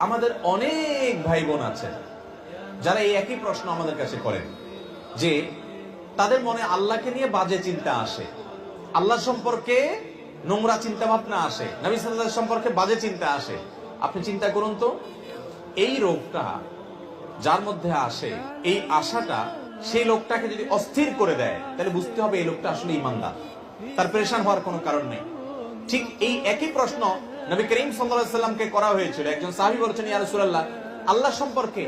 আমাদের অনেক ভাই বোন আছে যারা এই একই প্রশ্ন আমাদের কাছে করেন যে তাদের মনে আল্লাহকে নিয়ে বাজে চিন্তা আসে, আল্লাহ সম্পর্কে নোংরা চিন্তা ভাবনা আসে, নবী সাল্লাল্লাহু আলাইহি ওয়াসাল্লাম সম্পর্কে বাজে চিন্তা আসে। আপনি চিন্তা করুন তো, এই রোগটা যার মধ্যে আসে, এই আশাটা সেই লোকটাকে যদি অস্থির করে দেয়, তাহলে বুঝতে হবে এই লোকটা আসলে ঈমানদার, তার পেরেশান হওয়ার কোনো কারণ নেই। ঠিক এই একই প্রশ্ন নবী করিম সাল্লাল্লাহু আলাইহি ওয়াসাল্লামকে করা হয়েছিল। একজন সাহাবী বলেছেন, ইয়া রাসূলুল্লাহ, আল্লাহ সম্পর্কে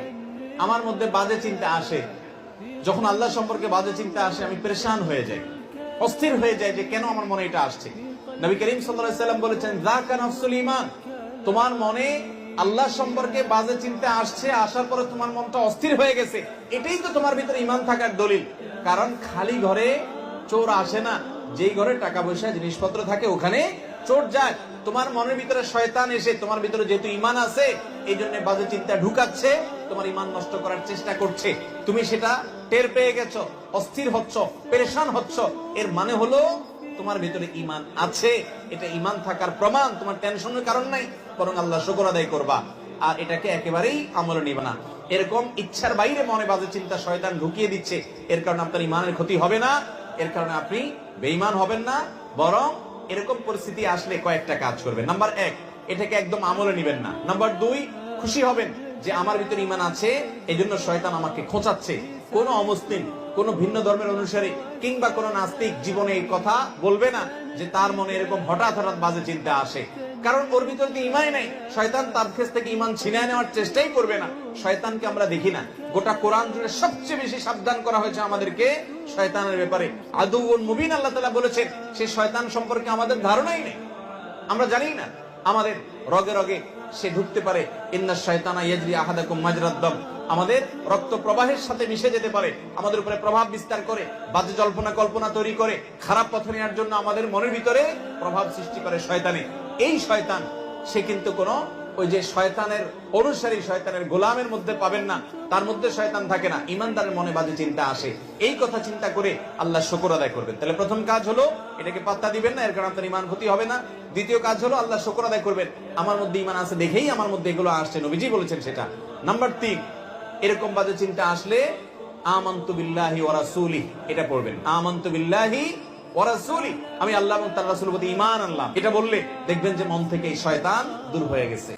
আমার মধ্যে বাজে চিন্তা আসে, যখন আল্লাহ সম্পর্কে বাজে চিন্তা আসে আমি পেরেশান হয়ে যাই, অস্থির হয়ে যাই যে কেন আমার মনে এটা আসছে। নবী করিম সাল্লাল্লাহু আলাইহি ওয়াসাল্লাম বলেছেন, যাকা নাফসুল ঈমান, তোমার মনে আল্লাহ সম্পর্কে বাজে চিন্তা আসছে, আসার পরে তোমার মনটা অস্থির হয়ে গেছে, এটাই তো তোমার ভিতরে ঈমান থাকার দলিল। কারণ খালি ঘরে চোর আসে না, যেই ঘরে টাকা পয়সা জিনিসপত্র থাকে ওখানে চোর যায়। তোমার মনের ভিতরে শয়তান এসে তোমার ভিতরে যেহেতু ঈমান আছে, এই জন্য বাজে চিন্তা ঢুকাচ্ছে, তোমার ঈমান নষ্ট করার চেষ্টা করছে। তুমি সেটা টের পেয়ে গেছো, অস্থির হচ্ছ, পেরেশান হচ্ছ, এর মানে হলো তোমার ভিতরে ঈমান আছে। এটা ঈমান থাকার প্রমাণ, তোমার টেনশনের কারণ নাই, বরং আল্লাহ শুকর আদায় করবা। আর এটাকে একেবারেই আমলে নিবে না। এরকম ইচ্ছার বাইরে মনে বাজে চিন্তা শয়তান ঢুকিয়ে দিচ্ছে, এর কারণে আপনার ঈমানের ক্ষতি হবে না, এর কারণে আপনি বেঈমান হবেন না। বরং এরকম পরিস্থিতি আসলে কয়েকটা কাজ করবেন। নাম্বার 1, এটাকে একদম আমলে নিবেন না। নাম্বার 2, খুশি হবেন যে আমার ভিতরে ঈমান আছে, এই জন্য শয়তান আমাকে খোঁচাচ্ছে। কোন অমুসলিম, কোন ভিন্ন ধর্মের অনুসারী কিংবা কোন নাস্তিক জীবনে এই কথা বলবে না যে তার মনে এরকম হঠাৎ হঠাৎ বাজে চিন্তা আসে, কারণ ওর ভিতরে তো ঈমানই নাই। শয়তান তার কাছ থেকে ঈমান ছিনিয়ে নেওয়ার চেষ্টাই করবে না। শয়তানকে আমরা দেখি না, গোটা কোরআন জুড়ে সবচেয়ে বেশি সাবধান করা হয়েছে আমাদেরকে শয়তানের ব্যাপারে। আদুউন মুবিন, আল্লাহ তাআলা বলেছেন, সে শয়তান সম্পর্কে আমাদের ধারণাই নেই, আমরা জানি না। আমাদের রগে রগে সে ঢুকতে পারে, ইন্নাশ শায়তানা ইয়াজরি আহাদাকুম মাজরাদ দাম, আমাদের রক্ত প্রবাহের সাথে মিশে যেতে পারে, আমাদের উপরে প্রভাব বিস্তার করে, বাজে জল্পনা কল্পনা তৈরি করে, খারাপ পথে নেওয়ার জন্য আমাদের মনের ভিতরে প্রভাব সৃষ্টি করে শয়তানে। এই শয়তান সে কিন্তু কোন ওই যে শয়তানের অনুসারী, শয়তানের গোলামের মধ্যে পাবেন না, তার মধ্যে শয়তান থাকে না। ঈমানদারের মনে বাজে চিন্তা আসে, এই কথা চিন্তা করে আল্লাহ শুকর আদায় করবেন। তাহলে প্রথম কাজ হলো এটাকে পাত্তা দিবেন না, এর কারণে আপনার ঈমান ক্ষতি হবে না। দ্বিতীয় কাজ হলো আল্লাহ শুকর আদায় করবেন, আমার মধ্যে ঈমান আছে দেখেই আমার মধ্যে এগুলো আসছে, নবীজি বলেছেন সেটা। নাম্বার 3, এরকম বাজে চিন্তা আসলে আমানতু বিল্লাহি ওয়া রাসূলিহি, এটা পড়বেন, আমানতু বিল্লাহি ওয়া রাসূলিহি, আমি আল্লাহ এবং তার রাসূলের প্রতি ঈমান আনলাম। এটা বললে দেখবেন যে মন থেকে এই শয়তান দূর হয়ে গেছে।